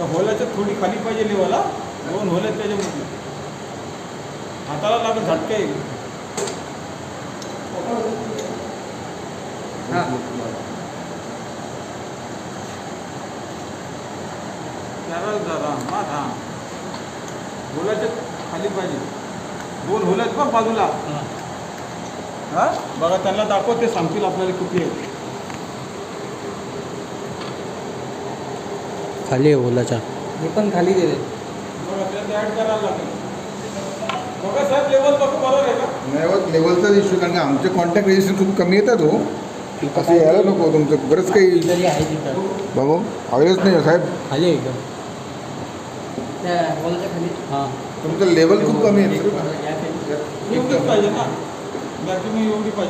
त्या होलाच्या थोडी खाली पाहिजे लेवला, 2 होल आहेत त्याच्यामध्ये. हाताला लागत झटका येईल. होलाच्या खाली पाहिजे, 2 होल आहेत बघ बाजूला. हा बघा, त्यांना दाखव, ते सांगतील आपल्याला किती आहे. खाली आहे होलाच्या. हे पण खाली गेले. बघा, त्यात ॲड करायला लागेल. बघा साहेब, लेवल बघा बरोबर आहे का? नाही, लेवलचाच इश्यू, कारण की आमचे कॉन्टॅक्ट रजिस्टर खूप कमी येतात हो. असं यायला नको तुमचं, बरंच काही तरी आहे तिथं. बघू हवेच नाही साहेब. खाली आहे एकदम. त्या हॉलच्या खाली. हां, तुमचं लेवल खूप कमी आहे. एवढीच पाहिजे ना, मॅक्झिमम एवढी पाहिजे.